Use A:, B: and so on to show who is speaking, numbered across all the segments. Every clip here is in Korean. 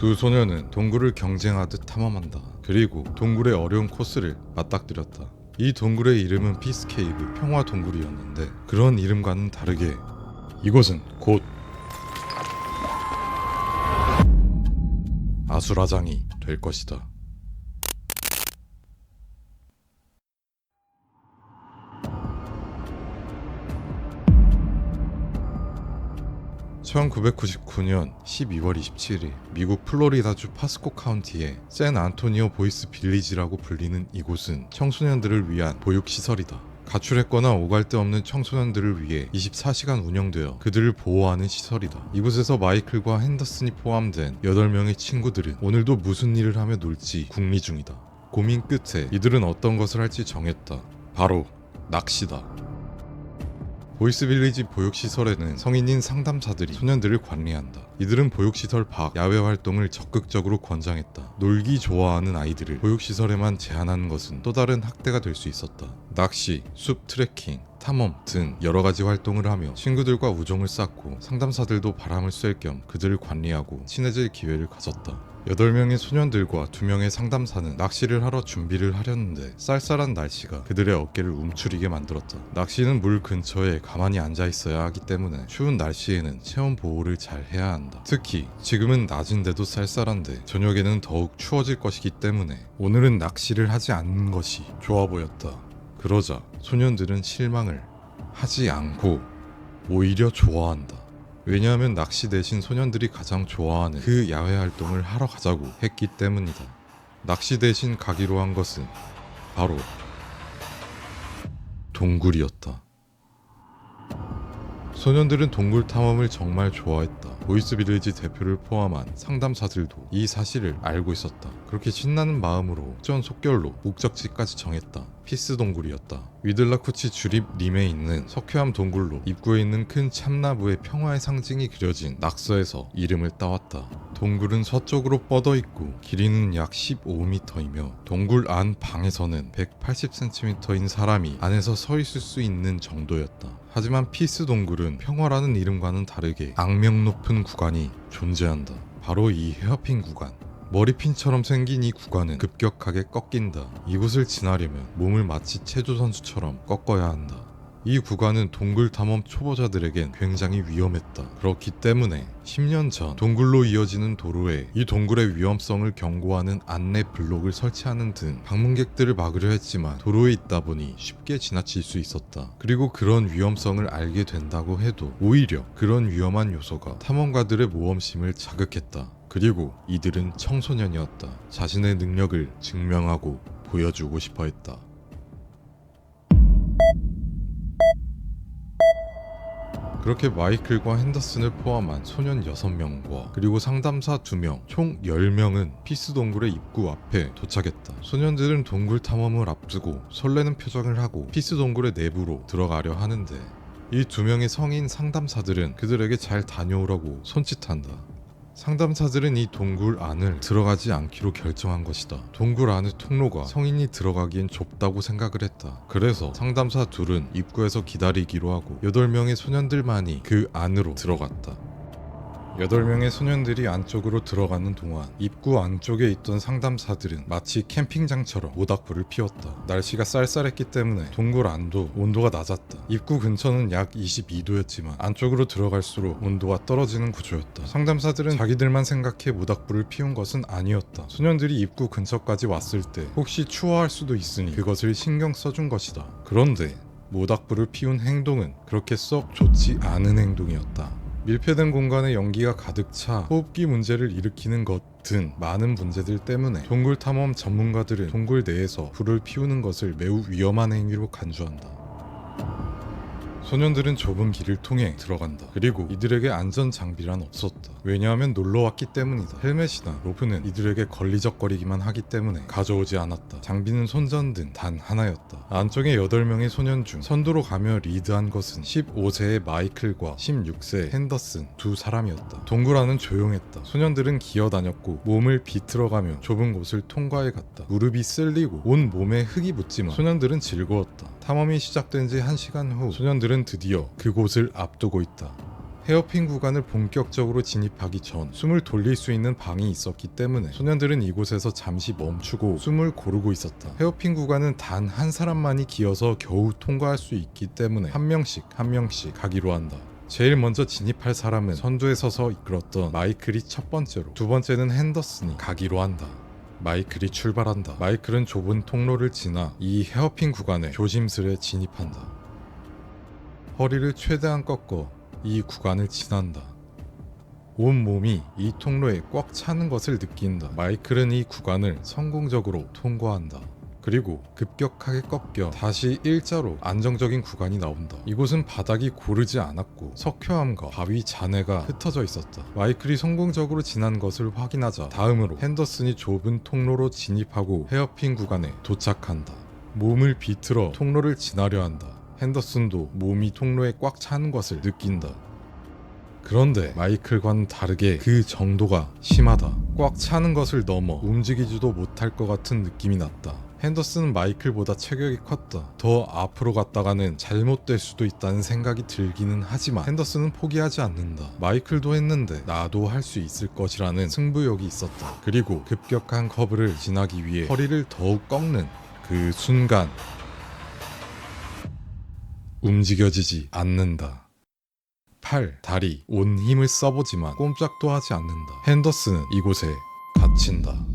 A: 두 소녀는 동굴을 경쟁하듯 탐험한다. 그리고 동굴의 어려운 코스를 맞닥뜨렸다. 이 동굴의 이름은 피스케이브 평화 동굴이었는데 그런 이름과는 다르게 이곳은 곧 아수라장이 될 것이다. (1999년 12월 27일) 미국 플로리다주 파스코 카운티의 샌 안토니오 보이스 빌리지라고 불리는 이곳은 청소년들을 위한 보육시설이다. 가출했거나 오갈 데 없는 청소년들을 위해 24시간 운영되어 그들을 보호하는 시설이다. 이곳에서 마이클과 핸더슨이 포함된 8명의 친구들은 오늘도 무슨 일을 하며 놀지 궁리 중이다. 고민 끝에 이들은 어떤 것을 할지 정했다. 바로 낚시다. 보이스 빌리지 보육시설에는 성인인 상담사들이 소년들을 관리한다. 이들은 보육시설 밖 야외 활동을 적극적으로 권장했다. 놀기 좋아하는 아이들을 보육시설에만 제한하는 것은 또 다른 학대가 될 수 있었다. 낚시, 숲 트레킹, 탐험 등 여러가지 활동을 하며 친구들과 우정을 쌓고 상담사들도 바람을 쐴 겸 그들을 관리하고 친해질 기회를 가졌다. 8명의 소년들과 2명의 상담사는 낚시를 하러 준비를 하려는데 쌀쌀한 날씨가 그들의 어깨를 움츠리게 만들었다. 낚시는 물 근처에 가만히 앉아 있어야 하기 때문에 추운 날씨에는 체온 보호를 잘 해야 한다. 특히 지금은 낮인데도 쌀쌀한데 저녁에는 더욱 추워질 것이기 때문에 오늘은 낚시를 하지 않는 것이 좋아 보였다. 그러자 소년들은 실망을 하지 않고 오히려 좋아한다. 왜냐하면 낚시 대신 소년들이 가장 좋아하는 그 야외 활동을 하러 가자고 했기 때문이다. 낚시 대신 가기로 한 것은 바로 동굴이었다. 소년들은 동굴 탐험을 정말 좋아했다. 보이스 빌리지 대표를 포함한 상담사들도 이 사실을 알고 있었다. 그렇게 신나는 마음으로 속전속결로 목적지까지 정했다. 피스 동굴이었다. 위들라쿠치 주립 림에 있는 석회암 동굴로 입구에 있는 큰 참나무의 평화의 상징이 그려진 낙서에서 이름을 따왔다. 동굴은 서쪽으로 뻗어 있고 길이는 약 15m이며 동굴 안 방에서는 180cm인 사람이 안에서 서 있을 수 있는 정도였다. 하지만 피스 동굴은 평화라는 이름과는 다르게 악명 높은 구간이 존재한다. 바로 이 헤어핀 구간. 머리핀처럼 생긴 이 구간은 급격하게 꺾인다. 이곳을 지나려면 몸을 마치 체조 선수처럼 꺾어야 한다. 이 구간은 동굴 탐험 초보자들에겐 굉장히 위험했다. 그렇기 때문에 10년 전 동굴로 이어지는 도로에 이 동굴의 위험성을 경고하는 안내 블록을 설치하는 등 방문객들을 막으려 했지만 도로에 있다 보니 쉽게 지나칠 수 있었다. 그리고 그런 위험성을 알게 된다고 해도 오히려 그런 위험한 요소가 탐험가들의 모험심을 자극했다. 그리고 이들은 청소년이었다. 자신의 능력을 증명하고 보여주고 싶어 했다. 그렇게 마이클과 핸더슨을 포함한 소년 6명과 그리고 상담사 2명, 총 10명은 피스 동굴의 입구 앞에 도착했다. 소년들은 동굴 탐험을 앞두고 설레는 표정을 하고 피스 동굴의 내부로 들어가려 하는데 이 2명의 성인 상담사들은 그들에게 잘 다녀오라고 손짓한다. 상담사들은 이 동굴 안을 들어가지 않기로 결정한 것이다. 동굴 안의 통로가 성인이 들어가기엔 좁다고 생각을 했다. 그래서 상담사 둘은 입구에서 기다리기로 하고 8명의 소년들만이 그 안으로 들어갔다. 8명의 소년들이 안쪽으로 들어가는 동안 입구 안쪽에 있던 상담사들은 마치 캠핑장처럼 모닥불을 피웠다. 날씨가 쌀쌀했기 때문에 동굴 안도 온도가 낮았다. 입구 근처는 약 22도였지만 안쪽으로 들어갈수록 온도가 떨어지는 구조였다. 상담사들은 자기들만 생각해 모닥불을 피운 것은 아니었다. 소년들이 입구 근처까지 왔을 때 혹시 추워할 수도 있으니 그것을 신경 써준 것이다. 그런데 모닥불을 피운 행동은 그렇게 썩 좋지 않은 행동이었다. 밀폐된 공간에 연기가 가득 차 호흡기 문제를 일으키는 것 등 많은 문제들 때문에 동굴 탐험 전문가들은 동굴 내에서 불을 피우는 것을 매우 위험한 행위로 간주한다. 소년들은 좁은 길을 통해 들어간다. 그리고 이들에게 안전 장비란 없었다. 왜냐하면 놀러 왔기 때문이다. 헬멧이나 로프는 이들에게 걸리적거리기만 하기 때문에 가져오지 않았다. 장비는 손전등 단 하나였다. 안쪽에 8명의 소년 중 선두로 가며 리드한 것은 15세의 마이클과 16세 핸더슨 두 사람이었다. 동굴 안은 조용했다. 소년들은 기어다녔고 몸을 비틀어가며 좁은 곳을 통과해 갔다. 무릎이 쓸리고 온 몸에 흙이 묻지만 소년들은 즐거웠다. 탐험이 시작된 지 1시간 후 소년들은 드디어 그곳을 앞두고 있다. 헤어핀 구간을 본격적으로 진입하기 전 숨을 돌릴 수 있는 방이 있었기 때문에 소년들은 이곳에서 잠시 멈추고 숨을 고르고 있었다. 헤어핀 구간은 단 한 사람만이 기어서 겨우 통과할 수 있기 때문에 한 명씩 가기로 한다. 제일 먼저 진입할 사람은 선두에 서서 이끌었던 마이클이 첫 번째로, 두 번째는 핸더슨이 가기로 한다. 마이클이 출발한다. 마이클은 좁은 통로를 지나 이 헤어핀 구간에 조심스레 진입한다. 허리를 최대한 꺾어 이 구간을 지난다. 온 몸이 이 통로에 꽉 차는 것을 느낀다. 마이클은 이 구간을 성공적으로 통과한다. 그리고 급격하게 꺾여 다시 일자로 안정적인 구간이 나온다. 이곳은 바닥이 고르지 않았고 석회암과 바위 잔해가 흩어져 있었다. 마이클이 성공적으로 지난 것을 확인하자 다음으로 핸더슨이 좁은 통로로 진입하고 헤어핀 구간에 도착한다. 몸을 비틀어 통로를 지나려 한다. 핸더슨도 몸이 통로에 꽉 차는 것을 느낀다. 그런데 마이클과는 다르게 그 정도가 심하다. 꽉 차는 것을 넘어 움직이지도 못할 것 같은 느낌이 났다. 핸더슨은 마이클보다 체격이 컸다. 더 앞으로 갔다가는 잘못될 수도 있다는 생각이 들기는 하지만 핸더슨은 포기하지 않는다. 마이클도 했는데 나도 할 수 있을 것이라는 승부욕이 있었다. 그리고 급격한 커브를 지나기 위해 허리를 더욱 꺾는 그 순간 움직여지지 않는다. 팔, 다리, 온 힘을 써보지만 꼼짝도 하지 않는다. 핸더슨은 이곳에 갇힌다.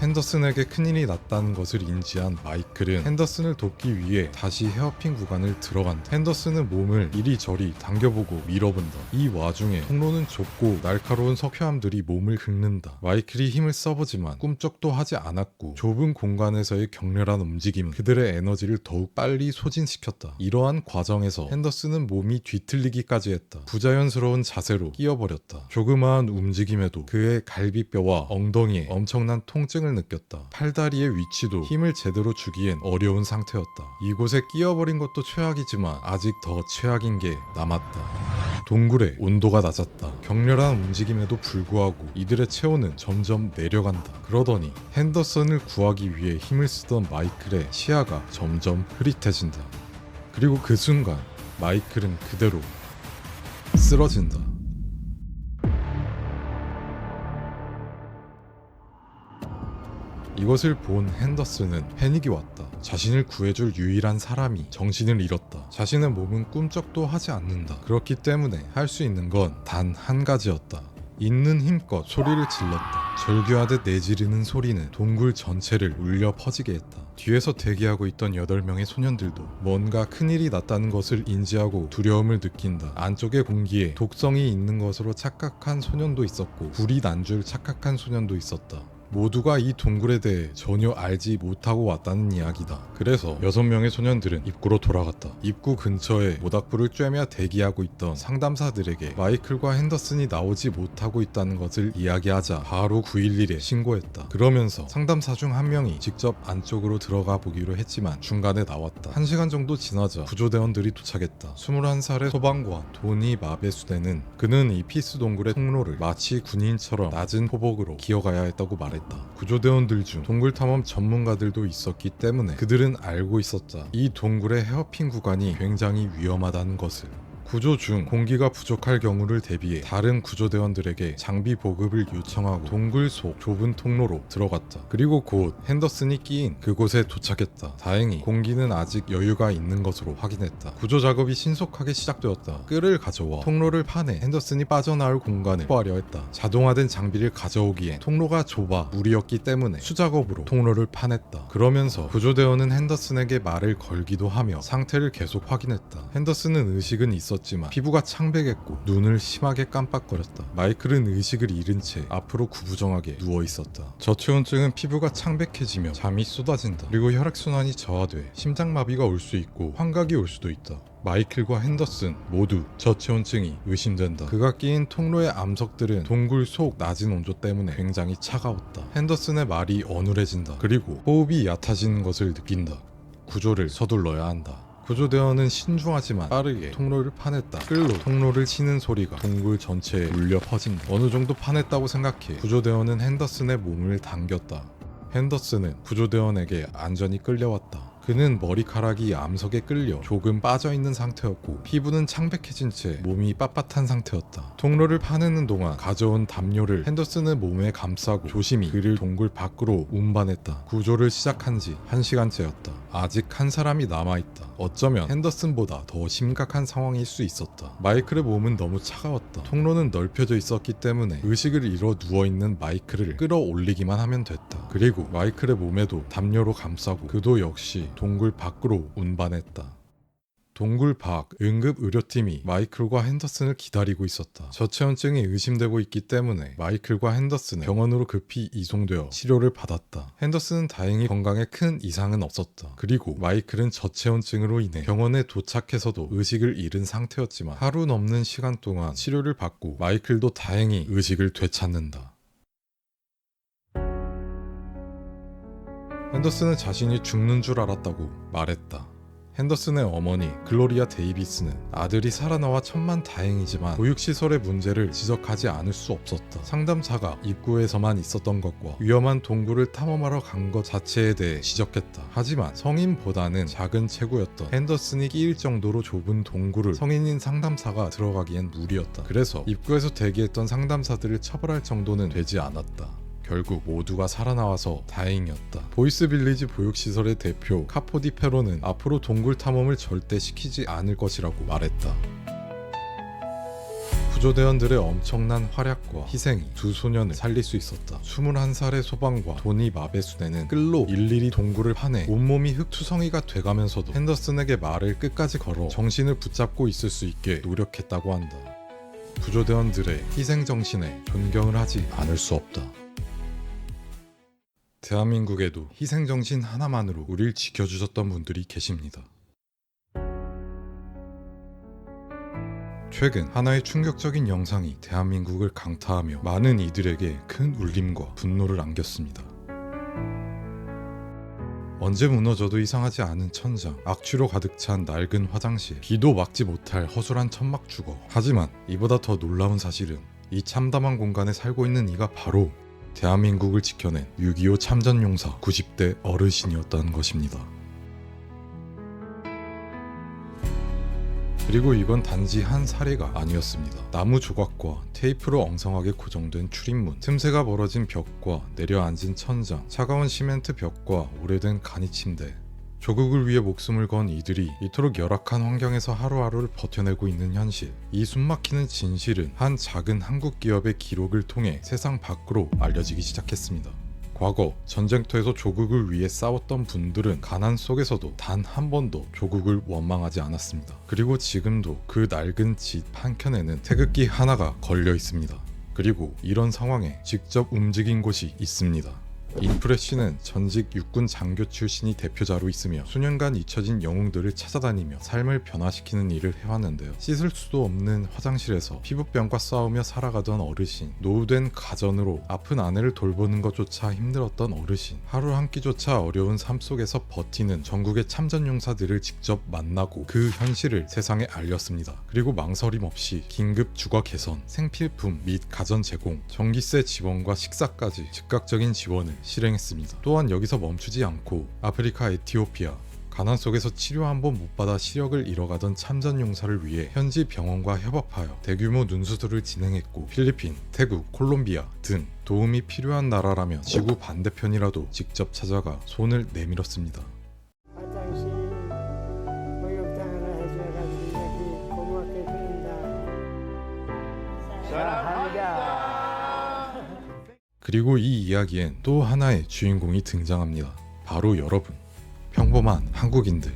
A: 핸더슨에게 큰일이 났다는 것을 인지한 마이클은 핸더슨을 돕기 위해 다시 헤어핀 구간을 들어간다. 핸더슨은 몸을 이리저리 당겨보고 밀어본다. 이 와중에 통로는 좁고 날카로운 석회암들이 몸을 긁는다. 마이클이 힘을 써보지만 꿈쩍도 하지 않았고 좁은 공간에서의 격렬한 움직임은 그들의 에너지를 더욱 빨리 소진시켰다. 이러한 과정에서 핸더슨은 몸이 뒤틀리기까지 했다. 부자연스러운 자세로 끼어버렸다. 조그마한 움직임에도 그의 갈비뼈와 엉덩이에 엄청난 통증을 느꼈다. 팔다리의 위치도 힘을 제대로 주기엔 어려운 상태였다. 이곳에 끼어버린 것도 최악이지만 아직 더 최악인 게 남았다. 동굴의 온도가 낮았다. 격렬한 움직임에도 불구하고 이들의 체온은 점점 내려간다. 그러더니 핸더슨을 구하기 위해 힘을 쓰던 마이클의 시야가 점점 흐릿해진다. 그리고 그 순간 마이클은 그대로 쓰러진다. 이것을 본 핸더슨은 패닉이 왔다. 자신을 구해줄 유일한 사람이 정신을 잃었다. 자신의 몸은 꿈쩍도 하지 않는다. 그렇기 때문에 할 수 있는 건 단 한 가지였다. 있는 힘껏 소리를 질렀다. 절규하듯 내지르는 소리는 동굴 전체를 울려 퍼지게 했다. 뒤에서 대기하고 있던 8명의 소년들도 뭔가 큰일이 났다는 것을 인지하고 두려움을 느낀다. 안쪽의 공기에 독성이 있는 것으로 착각한 소년도 있었고 불이 난 줄 착각한 소년도 있었다. 모두가 이 동굴에 대해 전혀 알지 못하고 왔다는 이야기다. 그래서 6명의 소년들은 입구로 돌아갔다. 입구 근처에 모닥불을 쬐며 대기하고 있던 상담사들에게 마이클과 핸더슨이 나오지 못하고 있다는 것을 이야기하자 바로 911에 신고했다. 그러면서 상담사 중 한 명이 직접 안쪽으로 들어가 보기로 했지만 중간에 나왔다. 1시간 정도 지나자 구조대원들이 도착했다. 21살의 소방관 도니 마베수데는 그는 이 피스 동굴의 통로를 마치 군인처럼 낮은 포복으로 기어가야 했다고 말했다. 구조대원들 중 동굴 탐험 전문가들도 있었기 때문에 그들은 알고 있었다. 이 동굴의 헤어핀 구간이 굉장히 위험하다는 것을. 구조 중 공기가 부족할 경우를 대비해 다른 구조대원들에게 장비 보급을 요청하고 동굴 속 좁은 통로로 들어갔다. 그리고 곧 핸더슨이 끼인 그곳에 도착했다. 다행히 공기는 아직 여유가 있는 것으로 확인했다. 구조 작업이 신속하게 시작되었다. 끌을 가져와 통로를 파내 핸더슨이 빠져나올 공간을 확보하려 했다. 자동화된 장비를 가져오기엔 통로가 좁아 무리였기 때문에 수작업으로 통로를 파냈다. 그러면서 구조대원은 핸더슨에게 말을 걸기도 하며 상태를 계속 확인했다. 핸더슨은 의식은 있었지만 피부가 창백했고 눈을 심하게 깜빡거렸다. 마이클은 의식을 잃은 채 앞으로 구부정하게 누워있었다. 저체온증은 피부가 창백해지며 잠이 쏟아진다. 그리고 혈액순환이 저하돼 심장마비가 올 수 있고 환각이 올 수도 있다. 마이클과 핸더슨 모두 저체온증이 의심된다. 그가 끼인 통로의 암석들은 동굴 속 낮은 온도 때문에 굉장히 차가웠다. 핸더슨의 말이 어눌해진다. 그리고 호흡이 얕아지는 것을 느낀다. 구조를 서둘러야 한다. 구조대원은 신중하지만 빠르게 통로를 파냈다. 끌로 통로를 치는 소리가 동굴 전체에 울려 퍼진다. 어느 정도 파냈다고 생각해 구조대원은 핸더슨의 몸을 당겼다. 핸더슨은 구조대원에게 안전히 끌려왔다. 그는 머리카락이 암석에 끌려 조금 빠져있는 상태였고 피부는 창백해진 채 몸이 빳빳한 상태였다. 통로를 파내는 동안 가져온 담요를 핸더슨의 몸에 감싸고 조심히 그를 동굴 밖으로 운반했다. 구조를 시작한 지 1시간째였다. 아직 한 사람이 남아있다. 어쩌면 핸더슨보다 더 심각한 상황일 수 있었다. 마이클의 몸은 너무 차가웠다. 통로는 넓혀져 있었기 때문에 의식을 잃어 누워있는 마이클을 끌어올리기만 하면 됐다. 그리고 마이클의 몸에도 담요로 감싸고 그도 역시 동굴 밖으로 운반했다. 동굴 밖 응급의료팀이 마이클과 핸더슨을 기다리고 있었다. 저체온증이 의심되고 있기 때문에 마이클과 핸더슨은 병원으로 급히 이송되어 치료를 받았다. 핸더슨은 다행히 건강에 큰 이상은 없었다. 그리고 마이클은 저체온증으로 인해 병원에 도착해서도 의식을 잃은 상태였지만 하루 넘는 시간 동안 치료를 받고 마이클도 다행히 의식을 되찾는다. 핸더슨은 자신이 죽는 줄 알았다고 말했다. 핸더슨의 어머니 글로리아 데이비스는 아들이 살아나와 천만다행이지만 보육시설의 문제를 지적하지 않을 수 없었다. 상담사가 입구에서만 있었던 것과 위험한 동굴을 탐험하러 간 것 자체에 대해 지적했다. 하지만 성인보다는 작은 체구였던 핸더슨이 끼일 정도로 좁은 동굴을 성인인 상담사가 들어가기엔 무리였다. 그래서 입구에서 대기했던 상담사들을 처벌할 정도는 되지 않았다. 결국 모두가 살아나와서 다행이었다. 보이스 빌리지 보육시설의 대표 카포디 페로는 앞으로 동굴 탐험을 절대 시키지 않을 것이라고 말했다. 구조대원들의 엄청난 활약과 희생이 두 소년을 살릴 수 있었다. 21살의 소방과 도니 마베순에는 끌로 일일이 동굴을 파내 온몸이 흙투성이가 돼가면서도 핸더슨에게 말을 끝까지 걸어 정신을 붙잡고 있을 수 있게 노력했다고 한다. 구조대원들의 희생정신에 존경을 하지 않을 수 없다. 대한민국에도 희생정신 하나만으로 우릴 지켜주셨던 분들이 계십니다. 최근 하나의 충격적인 영상이 대한민국을 강타하며 많은 이들에게 큰 울림과 분노를 안겼습니다. 언제 무너져도 이상하지 않은 천장, 악취로 가득 찬 낡은 화장실, 비도 막지 못할 허술한 천막 주거. 하지만 이보다 더 놀라운 사실은 이 참담한 공간에 살고 있는 이가 바로 대한민국을 지켜낸 6.25 참전용사 90대 어르신이었다는 것입니다. 그리고 이건 단지 한 사례가 아니었습니다. 나무 조각과 테이프로 엉성하게 고정된 출입문, 틈새가 벌어진 벽과 내려앉은 천장, 차가운 시멘트 벽과 오래된 간이 침대. 조국을 위해 목숨을 건 이들이 이토록 열악한 환경에서 하루하루를 버텨내고 있는 현실. 이 숨막히는 진실은 한 작은 한국 기업의 기록을 통해 세상 밖으로 알려지기 시작했습니다. 과거 전쟁터에서 조국을 위해 싸웠던 분들은 가난 속에서도 단 한 번도 조국을 원망하지 않았습니다. 그리고 지금도 그 낡은 집 한켠에는 태극기 하나가 걸려 있습니다. 그리고 이런 상황에 직접 움직인 곳이 있습니다. 인프레 씨는 전직 육군 장교 출신이 대표자로 있으며 수년간 잊혀진 영웅들을 찾아다니며 삶을 변화시키는 일을 해왔는데요. 씻을 수도 없는 화장실에서 피부병과 싸우며 살아가던 어르신, 노후된 가전으로 아픈 아내를 돌보는 것조차 힘들었던 어르신, 하루 한 끼조차 어려운 삶 속에서 버티는 전국의 참전용사들을 직접 만나고 그 현실을 세상에 알렸습니다. 그리고 망설임 없이 긴급 주거 개선, 생필품 및 가전 제공, 전기세 지원과 식사까지 즉각적인 지원을 실행했습니다. 또한 여기서 멈추지 않고 아프리카 에티오피아, 가난 속에서 치료 한 번 못 받아 시력을 잃어가던 참전용사를 위해 현지 병원과 협업하여 대규모 눈수술을 진행했고, 필리핀, 태국, 콜롬비아 등 도움이 필요한 나라라면 지구 반대편이라도 직접 찾아가 손을 내밀었습니다.
B: 화장실 목욕탕 하나 해줘가지고 고맙게 드린다. 사랑합니다.
A: 그리고 이 이야기엔 또 하나의 주인공이 등장합니다. 바로 여러분, 평범한 한국인들.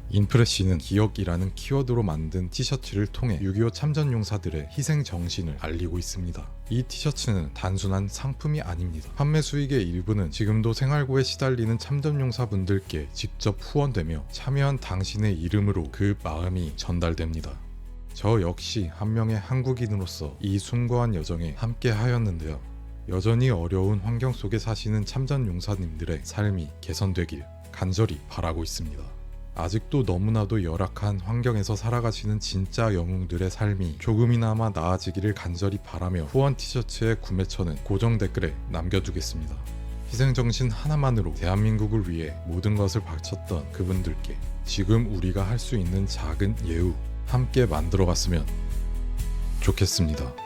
A: 인프레 씨는 기억이라는 키워드로 만든 티셔츠를 통해 6.25 참전용사들의 희생 정신을 알리고 있습니다. 이 티셔츠는 단순한 상품이 아닙니다. 판매 수익의 일부는 지금도 생활고에 시달리는 참전용사분들께 직접 후원되며 참여한 당신의 이름으로 그 마음이 전달됩니다. 저 역시 한 명의 한국인으로서 이 숭고한 여정에 함께 하였는데요. 여전히 어려운 환경 속에 사시는 참전용사님들의 삶이 개선되길 간절히 바라고 있습니다. 아직도 너무나도 열악한 환경에서 살아가시는 진짜 영웅들의 삶이 조금이나마 나아지기를 간절히 바라며 후원 티셔츠의 구매처는 고정 댓글에 남겨두겠습니다. 희생정신 하나만으로 대한민국을 위해 모든 것을 바쳤던 그분들께 지금 우리가 할 수 있는 작은 예우 함께 만들어갔으면 좋겠습니다.